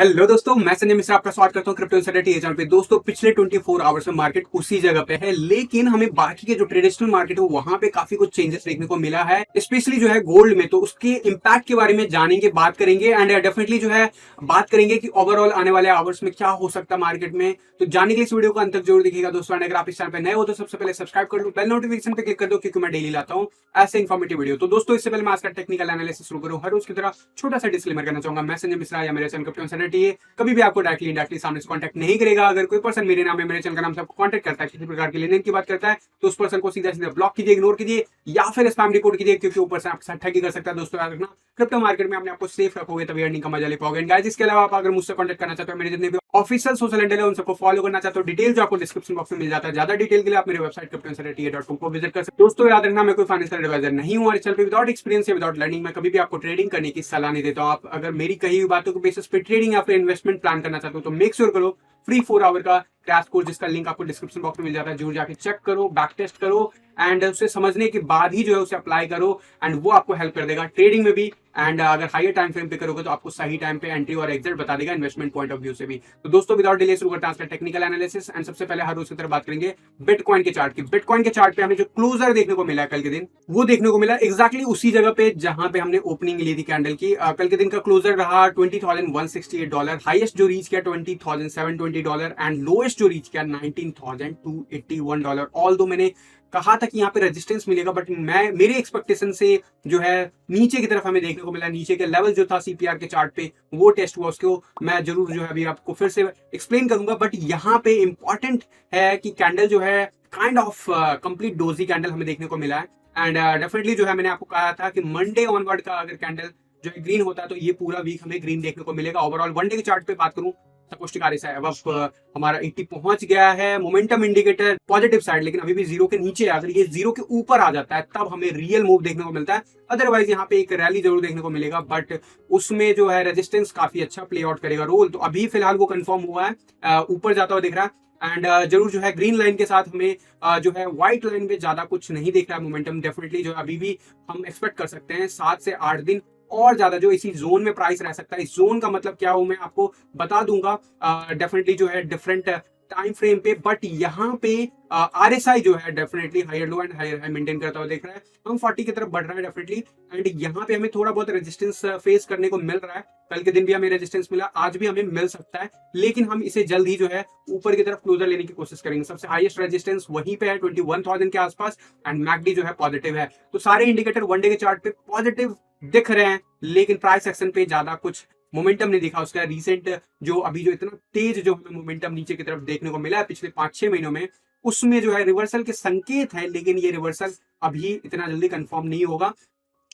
Hello दोस्तों, मैं संजय मिश्रा आपका स्वागत करता हूं क्रिप्टो इनसाइडर चैनल पे। दोस्तों, पिछले 24 आवर्स में मार्केट उसी जगह पे है, लेकिन हमें बाकी के जो ट्रेडिशनल मार्केट है वहां पे काफी कुछ चेंजेस देखने को मिला है, स्पेशली जो है गोल्ड में। तो उसके इंपैक्ट के बारे में जानेंगे, बात करेंगे एंड डेफिनेटली जो है बात करेंगे कि ओवरऑल आने वाले आवर्स में क्या हो सकता है मार्केट में। तो जानने के लिए इस वीडियो को अंत तक जरूर देखिएगा दोस्तों। अगर आप इस चैनल पे नए हो तो सबसे पहले सब्सक्राइब कर लो, बेल नोटिफिकेशन पे क्लिक कर दो, क्योंकि मैं डेली लाता हूँ ऐसे इन्फॉर्मेटिव वीडियो। तो दोस्तों, इससे पहले मैं आज का टेक्निकल एनालिसिस शुरू करूँ, हर रोज की तरह छोटा सा डिस्क्लेमर करना चाहूंगा। मैं संजय मिश्रा या मेरे चैनल क्रिप्टो इनसाइडर कभी भी आपको डायरेक्टली इनडायरेक्टली सामने से कांटेक्ट नहीं करेगा। अगर कोई पर्सन मेरे नाम में मेरे चैनल का नाम से आपको कांटेक्ट करता है, किसी प्रकार की लेन देन की बात करता है, तो उस पर्सन को सीधा सीधा ब्लॉक कीजिए, इग्नोर कीजिए या फिर स्पैम रिपोर्ट कीजिए, क्योंकि ऊपर से आपके साथ ठगी कर सकता है। दोस्तों, याद रखना, क्रिप्टो मार्केट में अपने आपको सेफ रखोगे तभी अर्निंग का मजा ले पाओगे। गाइस, इसके अलावा आप अगर मुझसे कांटेक्ट करना चाहते हो, मेरे जितने भी ऑफिशियल सोशल हैंडल है उन सबको फॉलो करना चाहते हो, डिटेल जो आपको डिस्क्रिप्शन बॉक्स में मिल जाता है। ज्यादा डिटेल के लिए आप मेरे वेबसाइट cryptoinsiderta.com को विजिट कर सकते हो। दोस्तों, याद रखना, मैं कोई फाइनेंशियल एडवाइजर नहीं हूं और इस चैनल पे विदाउट एक्सपीरियंस या विदाउट लर्निंग मैं कभी भी आपको ट्रेडिंग करने की सलाह नहीं देता हूं। आप अगर मेरी कही हुई बातों के बेसिस पे ट्रेडिंग या फिर इन्वेस्टमेंट प्लान करना चाहते हो तो मेक श्योर करो फ्री 4 आवर का क्रैश कोर्स, जिसका लिंक आपको डिस्क्रिप्शन बॉक्स में मिल जाता है, जरूर जाके चेक करो, बैक टेस्ट करो एंड उसे समझने के बाद ही जो है उसे अप्लाई करो एंड वो आपको हेल्प कर देगा ट्रेडिंग में भी। एंड अगर हायर टाइम फ्रेम पे करोगे तो आपको सही टाइम पे एंट्री और एग्जिट बता देगा इन्वेस्टमेंट पॉइंट ऑफ व्यू से भी। तो दोस्तों, विदाउट डिले शुरू करते हैं आज का टेक्निकल एनालिसिस एंड सबसे पहले हर रोज की तरह बात करेंगे बिटकॉइन के चार्ट की। बिटकॉइन के चार्ट पे हमें जो क्लोजर देखने को मिला है कल के दिन, वो देखने को मिला एग्जैक्टली उसी जगह पे जहां पे हमने ओपनिंग ली थी कैंडल की। कल के दिन का क्लोजर रहा $20,168, हाईएस्ट जो रीच किया $20,720 एंड लोएस्ट जो रीच किया $19,281। ऑल दो मैंने कहा था कि यहाँ पे रेजिस्टेंस मिलेगा, बट मेरे एक्सपेक्टेशन से जो है नीचे की तरफ हमें देखने को मिला। नीचे के लेवल जो था सीपीआर के चार्ट पे वो टेस्ट हुआ, उसको मैं जरूर जो है अभी आपको फिर से एक्सप्लेन करूंगा। बट यहाँ पे इंपॉर्टेंट है कि कैंडल जो है kind of complete doji candle हमें देखने को मिला है एंड डेफिनेटली जो है मैंने आपको कहा था कि मंडे ऑनवर्ड का अगर कैंडल जो है ग्रीन होता है तो ये पूरा वीक हमें ग्रीन देखने को मिलेगा। ओवरऑल वन डे के चार्ट पे बात करूं, अब हमारा 80 पहुंच गया है, मोमेंटम इंडिकेटर पॉजिटिव साइड, लेकिन अभी भी जीरो के नीचे है। अगर ये जीरो के ऊपर आ जाता है तब हमें रियल मूव देखने को मिलता है, अदरवाइज यहाँ पे एक रैली जरूर देखने को मिलेगा, बट उसमें जो है रेजिस्टेंस काफी अच्छा प्ले आउट करेगा रोल। तो अभी फिलहाल वो कंफर्म हुआ है, ऊपर जाता हुआ दिख रहा है एंड जरूर जो है ग्रीन लाइन के साथ हमें जो है व्हाइट लाइन में ज्यादा कुछ नहीं देख रहा है मोमेंटम। डेफिनेटली जो अभी भी हम एक्सपेक्ट कर सकते हैं 7 से 8 दिन और ज्यादा जो इसी जोन में प्राइस रह सकता है। इस जोन का मतलब क्या हो मैं आपको बता दूंगा डेफिनेटली जो है डिफरेंट टाइम फ्रेम पे, बट यहाँ पे आरएसआई जो है definitely higher low and higher high maintain करता हुआ देख रहा है। हम 40 की तरफ बढ़ रहा है डेफिनेटली एंड यहाँ पे हमें थोड़ा बहुत रेजिस्टेंस फेस करने को मिल रहा है। कल के दिन भी हमें रेजिस्टेंस मिला, आज भी हमें मिल सकता है, लेकिन हम इसे जल्द ही जो है ऊपर की तरफ क्लोजर लेने की कोशिश करेंगे। सबसे हाईएस्ट रेजिस्टेंस वहीं पे है 21,000 के आसपास एंड मैकडी जो है पॉजिटिव है। तो सारे इंडिकेटर वनडे के चार्ट पे पॉजिटिव दिख रहे हैं, लेकिन प्राइस एक्शन पे ज्यादा कुछ मोमेंटम नहीं दिखा उसका। रिसेंट जो अभी जो इतना तेज जो हमें मोमेंटम नीचे की तरफ देखने को मिला है पिछले 5-6 महीनों में, उसमें जो है रिवर्सल के संकेत है, लेकिन ये रिवर्सल अभी इतना जल्दी कंफर्म नहीं होगा।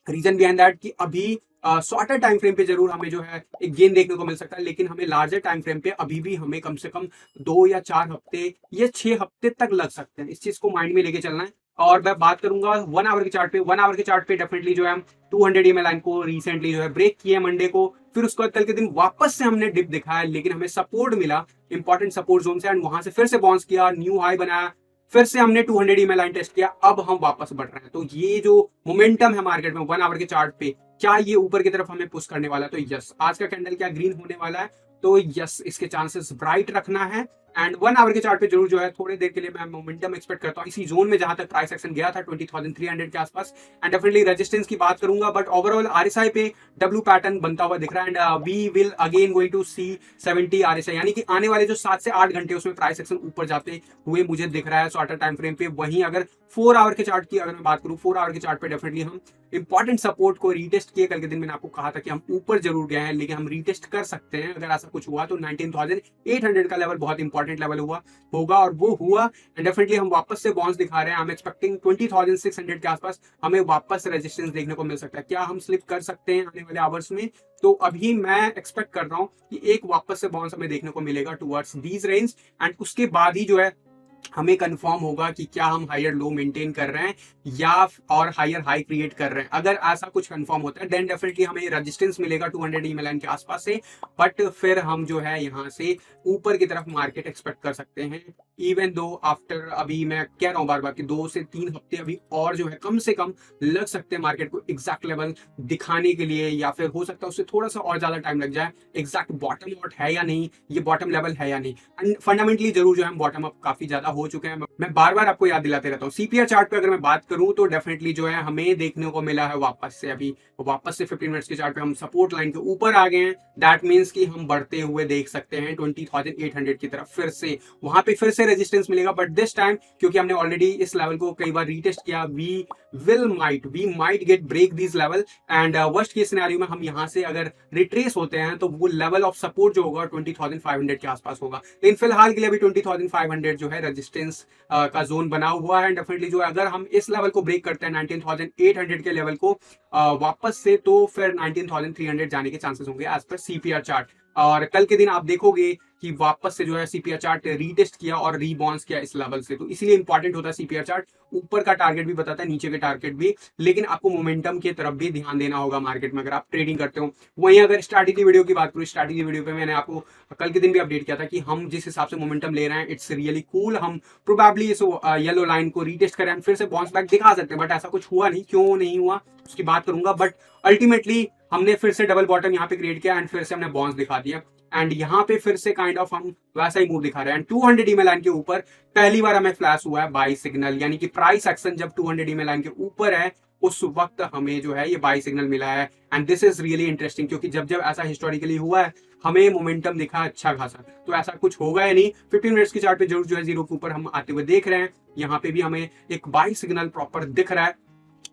रीजन बिहाइंड दैट कि अभी शॉर्टर टाइम फ्रेम पे जरूर हमें जो है एक गेन देखने को मिल सकता है, लेकिन हमें लार्जर टाइम फ्रेम पे अभी भी हमें कम से कम 2 या 4 हफ्ते या 6 हफ्ते तक लग सकते हैं। इस चीज को माइंड में लेके चलना है। और मैं बात करूंगा 1 आवर के चार्ट पे। 1 आवर के चार्ट पे डेफिनेटली जो है हम 200 EMA लाइन को रिसेंटली जो है ब्रेक किया मंडे को, फिर उसके बाद कल के दिन वापस से हमने डिप दिखाया, लेकिन हमें सपोर्ट मिला इंपॉर्टेंट सपोर्ट जोन से एंड वहां से फिर से बाउंस किया, न्यू हाई बनाया, फिर से हमने 200 EMA लाइन टेस्ट किया, अब हम वापस बढ़ रहे हैं। तो ये जो मोमेंटम है मार्केट में 1 आवर के चार्ट पे, क्या ये ऊपर की तरफ हमें पुश करने वाला है? तो यस, आज का कैंडल क्या ग्रीन होने वाला है? तो यस, इसके चांसेस ब्राइट रखना है एंड 1 आवर के चार्ट पे जरूर जो है थोड़ी देर के लिए मैं मोमेंटम एक्सपेक्ट करता हूँ इसी जोन में जहां तक प्राइस एक्शन गया था 20,300 के आसपास एंड डेफिनेटली रेजिस्टेंस की बात करूंगा। बट ओवरऑल आरएसआई पे डब्ल्यू पैटर्न बनता हुआ दिख रहा है and we will again going to see 70 RSI, यानी कि आने वाले जो 7 से 8 घंटे उसमें प्राइस एक्शन ऊपर जाते हुए मुझे दिख रहा है शॉर्टर टाइम फ्रेम पे। वहीं अगर 4 आवर के चार्ट की अगर मैं बात करूं, 4 आवर के चार्ट पे डेफिनेटली हम इंपॉर्टेंट सपोर्ट को रीटेस्ट किए। कल के दिन मैंने आपको कहा था कि हम ऊपर जरूर गए हैं, लेकिन हम रीटेस्ट कर सकते हैं अगर ऐसा कुछ हुआ तो। 19,800 का लेवल बहुत इंपॉर्टेंट लेवल होगा और वो हुआ एंड डेफिनेटली हम वापस से बाउंस दिखा रहे हैं। हम एक्सपेक्टिंग 20,600 के आसपास हमें वापस रेजिस्टेंस देखने को मिल सकता है। क्या हम स्लिप कर सकते हैं आने वाले आवर्स में? तो अभी मैं एक्सपेक्ट कर रहा हूं कि एक वापस से बाउंस हमें देखने को मिलेगा टुवर्ड्स दीज रेंज एंड उसके बाद ही जो है हमें कंफर्म होगा कि क्या हम हायर लो मेंटेन कर रहे हैं या और हायर हाई क्रिएट कर रहे हैं। अगर ऐसा कुछ कंफर्म होता है देन डेफिनेटली हमें रेजिस्टेंस मिलेगा 200 ईएमए लाइन के आसपास से, बट फिर हम जो है यहाँ से ऊपर की तरफ मार्केट एक्सपेक्ट कर सकते हैं। इवन दो आफ्टर, अभी मैं कह रहा हूँ बार बार कि 2 से 3 हफ्ते अभी और जो है कम से कम लग सकते हैं मार्केट को एग्जैक्ट लेवल दिखाने के लिए, या फिर हो सकता है उससे थोड़ा सा और ज्यादा टाइम लग जाए एग्जैक्ट बॉटम आउट है या नहीं, ये बॉटम लेवल है या नहीं। एंड फंडामेंटली जरूर जो है हम बॉटम अप काफी ज्यादा हो चुके हैं। मैं बार बार आपको याद दिलाते रहता हूँ। सीपीआर चार्ट पे अगर मैं बात करूं तो डेफिनेटली जो है हमें देखने को मिला है वापस से 15 मिनट्स के चार्ट पे हम सपोर्ट लाइन के ऊपर आ गए हैं। दैट मींस कि हम बढ़ते हुए देख सकते हैं 20,800 की तरफ। फिर से वहां पे फिर से रेजिस्टेंस मिलेगा, बट दिस टाइम क्योंकि हमने ऑलरेडी इस लेवल को कई बार रीटेस्ट किया, we might get break this level. And worst case scenario में हम यहाँ से अगर रिट्रेस होते हैं तो वो लेवल ऑफ सपोर्ट जो होगा 20,500 के आसपास होगा। लेकिन फिलहाल के लिए अभी 20,500 जो है रेजिस्टेंस का जोन बना हुआ है। डेफिनेटली जो अगर हम इस लेवल को ब्रेक करते हैं 19,800 के लेवल को वापस से, तो फिर 19,300 जाने के चांसेस होंगे एज पर सीपीआर चार्ट। और कल के दिन आप देखोगे कि वापस से जो है सीपीआर चार्ट रीटेस्ट किया और रीबाउंस किया इस लेवल से। तो इसीलिए इंपॉर्टेंट होता है सीपीआर चार्ट। ऊपर का टारगेट भी बताता है, नीचे के टारगेट भी, लेकिन आपको मोमेंटम की तरफ भी ध्यान देना होगा मार्केट में अगर आप ट्रेडिंग करते हो। वहीं अगर स्ट्रैटेजी वीडियो की बात करूँ, स्ट्रैटेजी वीडियो पे मैंने आपको कल के दिन भी अपडेट किया था कि हम जिस हिसाब से मोमेंटम ले रहे हैं इट्स रियली कूल। हम प्रोबेबली इस येलो लाइन को रीटेस्ट करें, फिर से बाउंस बैक दिखा सकते हैं, बट ऐसा कुछ हुआ नहीं। क्यों नहीं हुआ उसकी बात करूंगा, बट अल्टीमेटली हमने फिर से डबल बॉटम यहाँ पे क्रिएट किया एंड फिर से हमने बाउंस दिखा दिया। एंड यहाँ पे फिर से काइंड ऑफ हम वैसा ही मूव दिखा रहे हैं। 200 ईएमए लाइन के ऊपर पहली बार हमें फ्लैश हुआ है बाई सिग्नल, यानी कि प्राइस एक्शन जब 200 ईएमए लाइन के ऊपर है उस वक्त हमें जो है ये बाई सिग्नल मिला है। And this is really interesting, क्योंकि जब जब ऐसा हिस्टोरिकली हुआ है हमें मोमेंटम दिखा अच्छा खासा। तो ऐसा कुछ होगा या नहीं, 15 मिनट्स की चार्ट पे जरूर जो है जीरो के ऊपर हम आते हुए देख रहे हैं। यहाँ पे भी हमें एक बाई सिग्नल प्रॉपर दिख रहा है,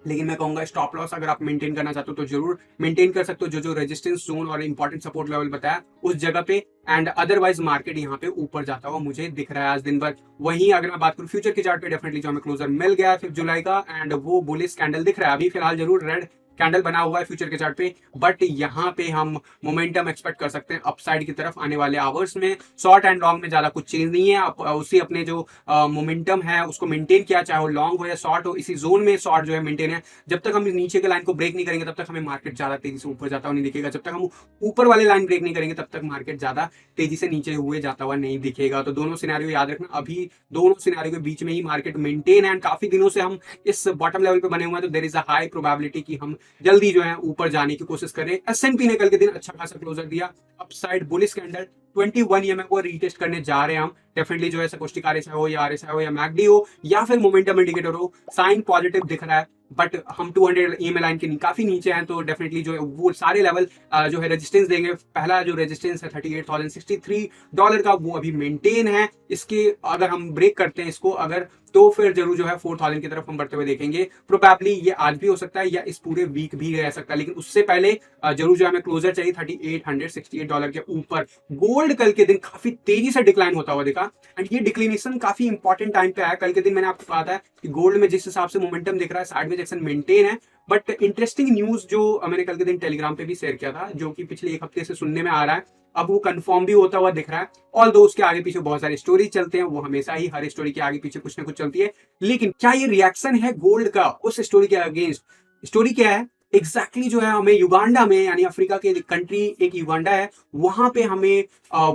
लेकिन मैं कहूंगा स्टॉप लॉस अगर आप मेंटेन करना चाहते हो तो जरूर मेंटेन कर सकते हो, जो जो रेजिस्टेंस जोन और इंपॉर्टेंट सपोर्ट लेवल बताया उस जगह पे। एंड अदरवाइज मार्केट यहाँ पे ऊपर जाता हुआ मुझे दिख रहा है आज दिन भर। वहीं अगर मैं बात करूँ फ्यूचर के चार्ट पे, डेफिनेटली जो हमें क्लोजर मिल गया 5 जुलाई का एंड वो बुलिश कैंडल दिख रहा है। अभी फिलहाल जरूर रेड कैंडल बना हुआ है फ्यूचर के चार्ट पे, बट यहाँ पे हम मोमेंटम एक्सपेक्ट कर सकते हैं अपसाइड की तरफ आने वाले आवर्स में। शॉर्ट एंड लॉन्ग में ज्यादा कुछ चेंज नहीं है, उसी अपने जो मोमेंटम है उसको मेंटेन किया, चाहे वो लॉन्ग हो या शॉर्ट हो, इसी जोन में शॉर्ट जो है मेंटेन है। जब तक हम नीचे के लाइन को ब्रेक नहीं करेंगे तब तक हमें मार्केट ज्यादा तेजी से ऊपर जाता हुआ नहीं दिखेगा। जब तक हम ऊपर वाले लाइन ब्रेक नहीं करेंगे तब तक मार्केट ज्यादा तेजी से नीचे हुए जाता हुआ नहीं दिखेगा। तो दोनों सिनेरियो याद रखना, अभी दोनों सिनेरियो के बीच में ही मार्केट मेंटेन है एंड काफी दिनों से हम इस बॉटम लेवल पे बने हुए हैं। तो there is a high probability कि हम जल्दी जो है ऊपर जाने की कोशिश करें। एसएनपी ने कल के दिन अच्छा खासा क्लोजर दिया, अपसाइड बुलिश कैंडल 21 ईएमए को रीटेस्ट करने जा रहे हैं हम। डेफिनेटली जो है स्टोकेस्टिक आरएसआई हो या आरएसआई हो या मैकडी हो या फिर मोमेंटम इंडिकेटर हो, साइन पॉजिटिव दिख रहा है, बट हम 200 ईएमए लाइन के काफी नीचे हैं। तो डेफिनेटली जो है वो सारे लेवल जो है रेजिस्टेंस देंगे। पहला जो रेजिस्टेंस है $38,063 का, वो अभी मेंटेन है। इसके अगर हम ब्रेक करते हैं इसको अगर, तो फिर जरूर जो है 4,000 की तरफ हम बढ़ते हुए देखेंगे। प्रोबेबली ये आज भी हो सकता है या इस पूरे वीक भी रह सकता है, लेकिन उससे पहले जरूर जो हमें क्लोजर चाहिए $3868 के ऊपर। गोल्ड कल के दिन काफी तेजी से डिक्लाइन होता हुआ दिखा एंड ये डिक्लिनेशन काफी इंपॉर्टेंट टाइम पे आया। कल के दिन मैंने आपको कहा था कि गोल्ड में जिस हिसाब से मोमेंटम दिख रहा है साइडवेज एक्शन मेंटेन है, बट इंटरेस्टिंग न्यूज जो मैंने कल के दिन टेलीग्राम पे भी शेयर किया था, जो कि पिछले एक हफ्ते से सुनने में आ रहा है, अब वो कंफर्म भी होता हुआ दिख रहा है। ऑल दो उसके आगे पीछे बहुत सारी स्टोरी चलते हैं, वो हमेशा ही हर स्टोरी के आगे पीछे कुछ ना कुछ चलती है, लेकिन क्या ये रिएक्शन है गोल्ड का उस स्टोरी के अगेंस्ट? स्टोरी क्या है एग्जैक्टली जो है, हमें युगांडा में, यानी अफ्रीका के कंट्री एक युगांडा है, वहां पे हमें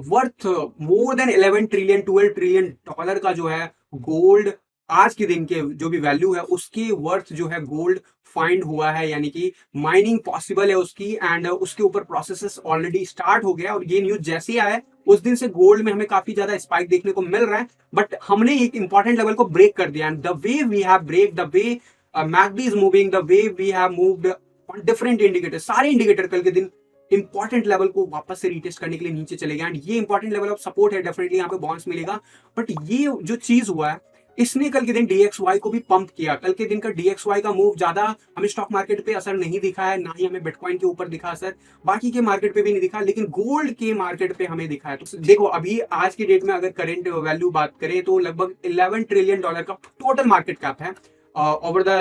worth more than 11 trillion 12 trillion dollar का जो है गोल्ड आज के दिन के जो भी वैल्यू है उसके वर्थ जो है गोल्ड फाइंड हुआ है, यानी कि माइनिंग पॉसिबल है उसकी एंड उसके ऊपर प्रोसेसेस ऑलरेडी स्टार्ट हो गया। और ये न्यूज जैसे ही आया है उस दिन से गोल्ड में हमें काफी ज्यादा स्पाइक देखने को मिल रहा है, बट हमने एक इंपॉर्टेंट लेवल को ब्रेक कर दिया and the way we have break, the way MACD is moving, the way we have moved on different indicator, सारे इंडिकेटर कल के दिन इंपॉर्टेंट लेवल को वापस से रीटेस्ट करने के लिए नीचे चले गए एंड ये इंपॉर्टेंट लेवल ऑफ सपोर्ट है, डेफिनेटली यहाँ पे बाउंस मिलेगा। बट ये जो चीज हुआ है इसने कल के दिन DXY को भी पंप किया। कल के दिन का DXY का मूव ज्यादा हमें स्टॉक मार्केट पे असर नहीं दिखा है, ना ही हमें बिटकॉइन के ऊपर दिखा असर, बाकी के मार्केट पे भी नहीं दिखा, लेकिन गोल्ड के मार्केट पे हमें दिखा है। तो देखो अभी आज की डेट में अगर करंट वैल्यू बात करें तो लगभग 11 ट्रिलियन डॉलर का टोटल मार्केट कैप है over the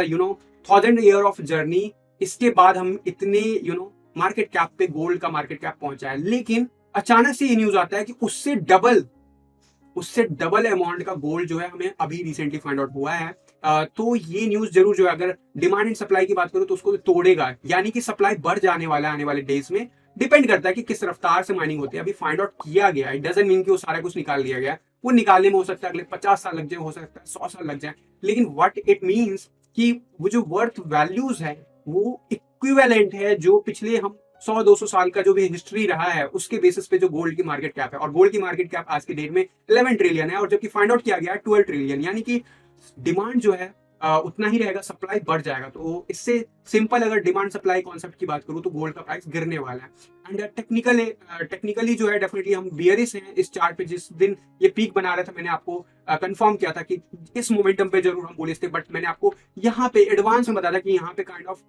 1000 year of journey. इसके बाद हम इतने मार्केट कैप पे गोल्ड का मार्केट कैप पहुंचा है, लेकिन अचानक से ये न्यूज आता है कि उससे डबल अमाउंट का गोल्ड जो है हमें अभी रिसेंटली फाइंड आउट हुआ है। तो ये न्यूज जरूर जो है, अगर डिमांड एंड सप्लाई की बात करूं तो उसको तोड़ेगा, यानी कि सप्लाई बढ़ जाने वाला है आने वाले डेज में। डिपेंड करता है कि किस रफ्तार से माइनिंग होती है। अभी फाइंड आउट किया गया, इट डजंट मीन कि वो सारा कुछ निकाल लिया गया है। वो निकालने में हो सकता है अगले 50 साल लग जाए, हो सकता है 100 साल लग जाए, लेकिन व्हाट इट मीन्स कि वो जो वर्थ वैल्यूज है वो इक्विवेलेंट है जो पिछले हम 100-200 साल का जो भी हिस्ट्री रहा है उसके बेसिस पे जो गोल्ड की मार्केट कैप है। और गोल्ड की मार्केट कैप आज की डेट में 11 ट्रिलियन है, और जबकि फाइंड आउट किया गया है 12 ट्रिलियन, यानी कि डिमांड जो है उतना ही रहेगा, सप्लाई बढ़ जाएगा। तो इससे सिंपल अगर डिमांड सप्लाई कॉन्सेप्ट की बात करूं तो गोल्ड का प्राइस गिरने वाला है। एंड टेक्निकली जो है डेफिनेटली हम बियरिश हैं इस चार्ट पे। जिस दिन ये पीक बना रहा था मैंने आपको कंफर्म किया था कि इस मोमेंटम पे जरूर हम बुलिश थे, बट मैंने आपको यहाँ पे एडवांस में बताया था कि यहाँ पे काइंड ऑफ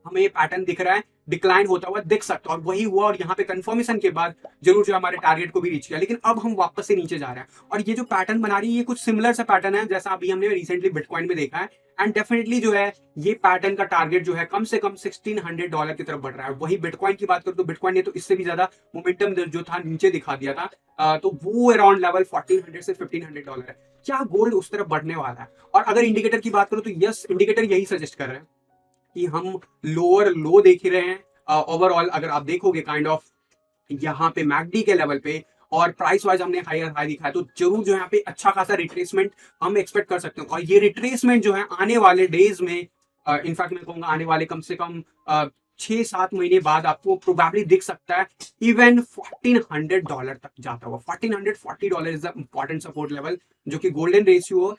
हमें ये पैटर्न दिख रहा है, डिक्लाइन होता हुआ दिख सकता है, और वही हुआ। और यहाँ पे कंफर्मेशन के बाद जरूर जो हमारे टारगेट को भी रीच किया, लेकिन अब हम वापस से नीचे जा रहे हैं। और ये जो पैटर्न बना रही है ये कुछ सिमिलर सा पैटर्न है जैसा अभी हमने रिसेंटली बिटकॉइन में देखा है। एंड डेफिनेटली जो है ये पैटर्न का टारगेट जो है कम से कम $1600 की तरफ बढ़ रहा है। वही बिटकॉइन की बात करूं तो बिटकॉइन ने तो इससे भी ज्यादा मोमेंटम जो था नीचे दिखा दिया था। तो वो अराउंड लेवल 1400 से $1500 है। क्या गोल्ड उस तरफ बढ़ने वाला है? और अगर इंडिकेटर की बात करूं तो यस, इंडिकेटर यही सजेस्ट कर रहे हैं कि हम लोअर लो देख रहे हैं। ओवरऑल अगर आप देखोगे काइंड ऑफ यहाँ पे मैकडी के लेवल पे और प्राइस वाइज हमने हायर हाई दिखाया, तो जरूर जो यहाँ पे अच्छा खासा रिट्रेसमेंट हम एक्सपेक्ट कर सकते हैं। और ये रिट्रेसमेंट जो है आने वाले डेज में, इनफैक्ट मैं कहूंगा आने वाले कम से कम 6-7 महीने बाद आपको प्रोबेबली दिख सकता है इवन $1400 तक जाता हुआ। $1440 is the important support level, जो कि गोल्डन रेशियो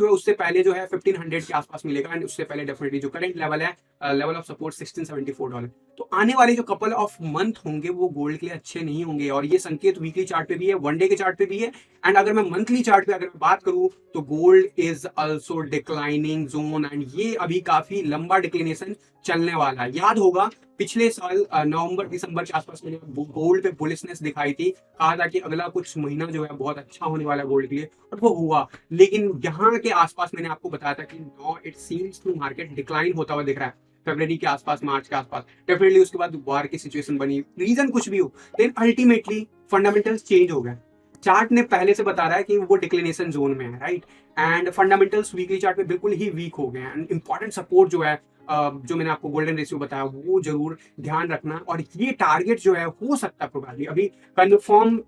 है उससे पहले जो है 1500 के आसपास मिलेगा। एंड उससे पहले डेफिनेटली जो करंट लेवल है, लेवल ऑफ सपोर्ट $1674। तो आने वाले जो कपल ऑफ मंथ होंगे वो गोल्ड के लिए अच्छे नहीं होंगे, और ये संकेत वीकली चार्ट पे भी है, वन डे के चार्ट पे भी है। एंड अगर मैं मंथली चार्ट पे अगर मैं बात करूं तो gold is also declining zone, and ये अभी काफी लंबा डिक्लिनेशन चलने वाला है। याद होगा पिछले साल नवंबर दिसंबर के आसपास मैंने गोल्ड पे बुलिशनेस दिखाई थी, कहा था कि अगला कुछ महीना जो है बहुत अच्छा होने वाला है गोल्ड के लिए, और वो हुआ। लेकिन यहाँ के आसपास मैंने आपको बताया था कि no, it seems to market decline होता हुआ दिख रहा है फरवरी के आसपास, मार्च के आसपास। डेफिनेटली उसके बाद वार की सिचुएशन बनी, रीजन कुछ भी हो, लेकिन अल्टीमेटली फंडामेंटल्स चेंज हो गए। चार्ट ने पहले से बता रहा है कि वो डिक्लिनेशन जोन में है, right. And fundamentals weekly chart पे बिल्कुल ही वीक हो गए हैं। एंड इंपॉर्टेंट सपोर्ट जो है, जो मैंने आपको गोल्डन रेशियो बताया, वो जरूर ध्यान रखना। और ये टारगेट जो है हो सकता है प्रोबेबली अभी कंफर्म,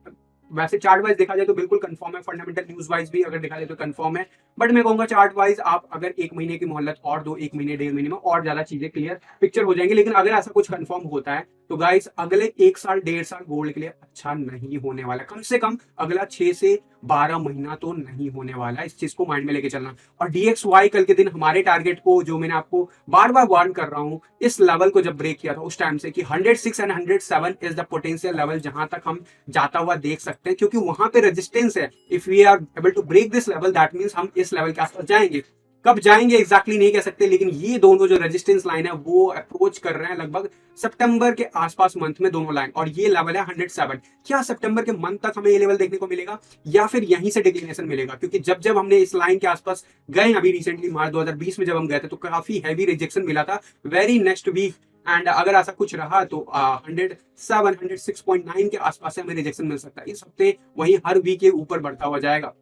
वैसे चार्ट वाइज देखा जाए तो बिल्कुल कंफर्म है, फंडामेंटल न्यूज वाइज भी अगर देखा जाए तो कंफर्म है। बट मैं कहूंगा चार्ट वाइज आप अगर 1 महीने की मोहलत और दो, 1 महीने 1.5 महीने में और ज्यादा चीजें क्लियर पिक्चर हो जाएंगी। लेकिन अगर ऐसा कुछ कंफर्म होता है तो गाइस अगले 1 साल 1.5 साल गोल्ड के लिए अच्छा नहीं होने वाला, कम से कम अगला 6 से 12 महीना तो नहीं होने वाला। इस चीज को माइंड में लेके चलना। और DXY कल के दिन हमारे टारगेट को, जो मैंने आपको बार बार वार्न कर रहा हूं, इस लेवल को जब ब्रेक किया था उस टाइम से कि 106 and 107 is the potential level जहां तक हम जाता हुआ देख सकते हैं, क्योंकि वहां पे रेजिस्टेंस है। If we are able to break this level that means हम इस लेवल के आसपास जाएंगे। कब जाएंगे एग्जैक्टली नहीं कह सकते, लेकिन ये दोनों जो रेजिस्टेंस लाइन है वो अप्रोच कर रहे हैं लगभग सितंबर के आसपास मंथ में, दोनों लाइन। और ये लेवल है 107। क्या सितंबर के मंथ तक हमें ये लेवल देखने को मिलेगा या फिर यहीं से डिक्लिनेशन मिलेगा? क्योंकि जब जब हमने इस लाइन के आसपास गए, अभी रिसेंटली मार्च 2020 में जब हम गए थे, तो काफी हैवी रिजेक्शन मिला था वेरी नेक्स्ट वीक। एंड अगर ऐसा कुछ रहा तो 107 106.9 के आसपास से हमें रिजेक्शन मिल सकता है इस हफ्ते, वहीं हर वीक के ऊपर बढ़ता हुआ जाएगा।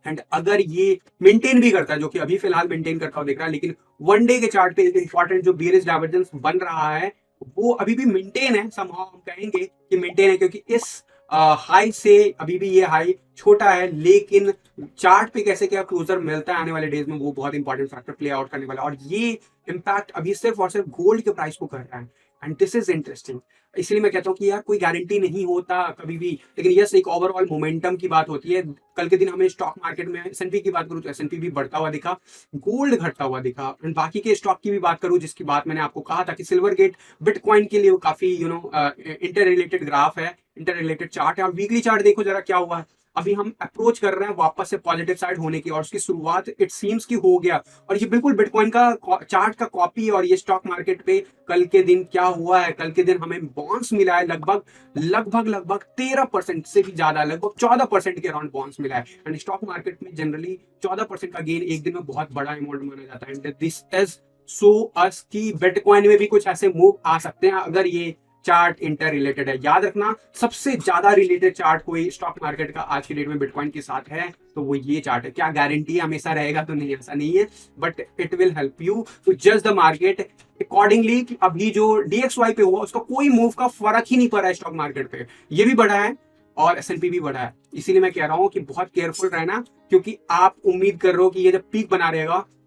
एंड अगर ये मेंटेन भी करता है, जो कि अभी फिलहाल मेंटेन करता हुआ दिख रहा है, लेकिन वन डे के चार्ट पे इंपॉर्टेंट जो बेरिश डाइवर्जेंस बन रहा है वो अभी भी मेंटेन है। समहाउ हम कहेंगे कि मेंटेन है, क्योंकि इस हाई से अभी भी ये हाई छोटा है, लेकिन चार्ट पे कैसे क्या क्लोजर मिलता है आने वाले डेज में वो बहुत इंपॉर्टेंट फैक्टर प्ले आउट करने वाला है। और ये इम्पैक्ट अभी सिर्फ और सिर्फ गोल्ड के प्राइस को कर रहा है। And this is interesting. इसलिए मैं कहता हूँ कि यार कोई गारंटी नहीं होता कभी भी, लेकिन यस एक ओवरऑल मोमेंटम की बात होती है। कल के दिन हमें स्टॉक मार्केट में S&P की बात करूँ तो S&P भी बढ़ता हुआ दिखा, गोल्ड घटता हुआ दिखा। एंड बाकी के स्टॉक की भी बात करूँ, जिसकी बात मैंने आपको कहा था कि सिल्वर गेट बिटकॉइन के लिए काफी इंटर रिलेटेड ग्राफ है, इंटर रिलेटेड चार्ट है। और वीकली चार्ट देखो जरा क्या हुआ है। अभी हम अप्रोच कर रहे हैं वापस से पॉजिटिव साइड होने की, और उसकी शुरुआत इट सीम्स की हो गया। और ये बिल्कुल बिटकॉइन का चार्ट का कॉपी है। और ये स्टॉक मार्केट पे कल के दिन क्या हुआ है, कल के दिन हमें बॉन्स मिला है लगभग 13% से भी ज्यादा, लगभग 14% के अराउंड बॉन्स मिला है। एंड स्टॉक मार्केट में जनरली 14% का गेन एक दिन में बहुत बड़ा अमाउंट माना जाता है। एंड दिस इज सो अस की बिटकॉइन में भी कुछ ऐसे मूव आ सकते हैं अगर ये चार्ट इंटर रिलेटेड है। याद रखना, सबसे ज्यादा रिलेटेड चार्ट कोई स्टॉक मार्केट का आज की डेट में बिटकॉइन के साथ है तो वो ये चार्ट है। क्या गारंटी हमेशा रहेगा? तो नहीं, ऐसा नहीं है, but it will help you to जज द मार्केट अकॉर्डिंगली। अभी जो DXY पे हुआ उसका कोई मूव का फर्क ही नहीं पड़ा है स्टॉक मार्केट पे। ये भी बढ़ा है और S&P भी बढ़ा है। इसीलिए मैं कह रहा हूं कि बहुत केयरफुल रहना, क्योंकि आप उम्मीद कर रहे हो कि ये जब पीक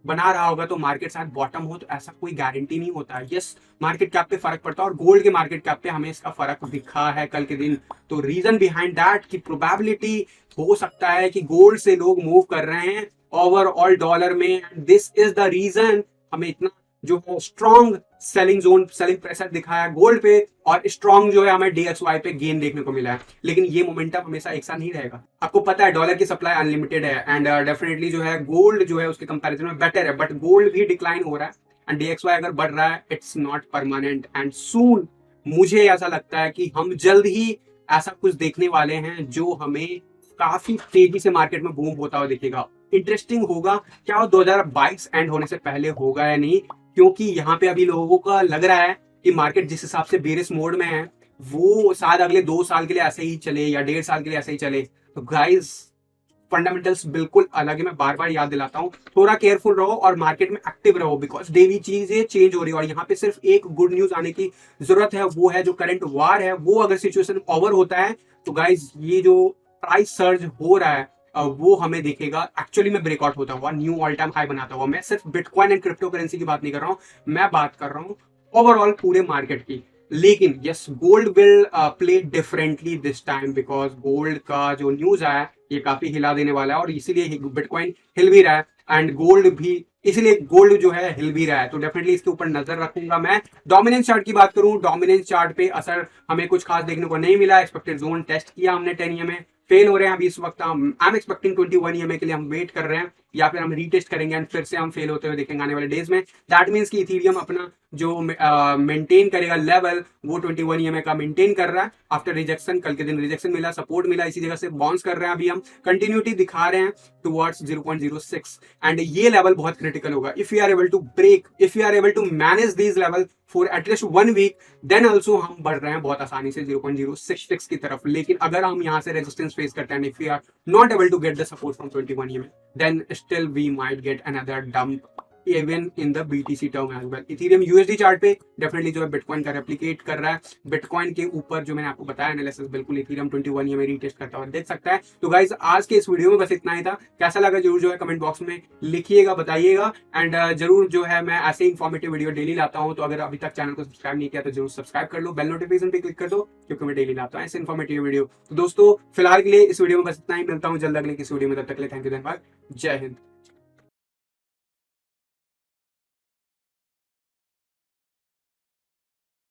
बना रहा होगा तो मार्केट शायद बॉटम हो, तो ऐसा कोई गारंटी नहीं होता है। यस, मार्केट कैप पे फर्क पड़ता है और गोल्ड के मार्केट कैप पे हमें इसका फर्क दिखा है कल के दिन। तो रीजन बिहाइंड दैट की प्रोबेबिलिटी हो सकता है कि गोल्ड से लोग मूव कर रहे हैं ओवरऑल डॉलर में, and this is the reason हमें इतना जो है strong selling zone, selling pressure दिखाया है गोल्ड पे, और स्ट्रॉन्ग जो है हमें DXY पे गेन देखने को मिला है। लेकिन ये मोमेंटम हमेशा एक साथ नहीं रहेगा। आपको पता है डॉलर की सप्लाई अनलिमिटेड है, एंड डेफिनेटली जो है गोल्ड जो है उसके कंपैरिजन में बेटर है, बट गोल्ड भी डिक्लाइन हो रहा है एंड DXY अगर बढ़ रहा है, it's not permanent. And soon मुझे ऐसा लगता है कि हम जल्द ही ऐसा कुछ देखने वाले हैं जो हमें काफी तेजी से मार्केट में बूम होता हुआ दिखेगा। इंटरेस्टिंग होगा क्या वो 2022 एंड होने से पहले होगा या नहीं, क्योंकि यहाँ पे अभी लोगों का लग रहा है कि मार्केट जिस हिसाब से बेरिश मोड में है वो शायद अगले 2 साल के लिए ऐसे ही चले या 1.5 साल के लिए ऐसे ही चले। तो गाइस, फंडामेंटल्स बिल्कुल अलग है, मैं बार बार याद दिलाता हूँ। थोड़ा केयरफुल रहो और मार्केट में एक्टिव रहो, बिकॉज डेली चीजें चेंज हो रही है। और यहाँ पे सिर्फ एक गुड न्यूज आने की जरूरत है, वो है जो करंट वार है, वो अगर सिचुएशन ओवर होता है तो गाइस ये जो प्राइस सर्ज हो रहा है वो हमें दिखेगा एक्चुअली में ब्रेकआउट होता हुआ, न्यू ऑल टाइम हाई बनाता हुआ। मैं सिर्फ बिटकॉइन एंड क्रिप्टो करेंसी की बात नहीं कर रहा हूँ, मैं बात कर रहा हूँ ओवरऑल पूरे मार्केट की। लेकिन yes, gold will play differently this time, because gold का जो न्यूज आया ये काफी हिला देने वाला है, और इसीलिए बिटकॉइन हिल भी रहा है एंड गोल्ड भी, इसलिए गोल्ड जो है हिल भी रहा है। तो डेफिनेटली इसके ऊपर नजर रखूंगा मैं। डोमिनेंस चार्ट की बात करूं, डोमिनेंस चार्ट पे असर हमें कुछ खास देखने को नहीं मिला। एक्सपेक्टेड जोन टेस्ट किया हमने 10 EMA, फेल हो रहे हैं अभी इस वक्त। हम आई एम एक्सपेक्टिंग 21 EMA के लिए हम वेट कर रहे हैं, या फिर हम रीटेस्ट करेंगे एंड फिर से हम फेल होते हुए देखेंगे आने वाले डेज में। दैट मीन्स कि इथेरियम अपना जो मेंटेन करेगा लेवल वो 21 EMA का मेंटेन कर रहा है आफ्टर रिजेक्शन। कल के दिन रिजेक्शन मिला, सपोर्ट मिला, इसी जगह से बाउंस कर रहे हैं। अभी हम कंटिन्यूटी दिखा रहे हैं टुवर्ड्स 0.06, एंड ये लेवल बहुत क्रिटिकल होगा। If you are able to break, if you are able to manage this level for at least 1 week, then also हम बढ़ रहे हैं बहुत आसानी से 0.066 की तरफ। लेकिन अगर हम यहाँ से रेजिस्टेंस फेस करते हैं, if you are not able to get the support from 21 EMA, then still we might get another dump even in the BTC term as well. Ethereum USD chart पे डेफिनेटली जो है bitcoin का replicate कर रहा है। Bitcoin के ऊपर जो मैंने आपको बताया एनालिसिस, बिल्कुल इथेरियम 21 EMA रीटेस्ट करता हुआ देख सकता है। तो गाइस, आज के इस वीडियो में बस इतना ही था। कैसा लगा जरूर जो है कमेंट बॉक्स में लिखिएगा, बताइएगा। एंड जरूर जो है मैं ऐसे इंफॉर्मेटिव वीडियो डेली लाता हूँ, तो अगर अभी तक चैनल को सब्सक्राइब नहीं किया तो जरूर सब्सक्राइब कर लो, बेल नोटिफिकेशन पे क्लिक कर दो, क्योंकि मैं डेली लाता हूँ ऐसे इंफॉर्मेटिव वीडियो। तो दोस्तों फिलहाल के लिए इस वीडियो में बस इतना ही, मिलता हूँ जल्द अगले किसी वीडियो में, तब तक के लिए थैंक यू, धन्यवाद, जय हिंद।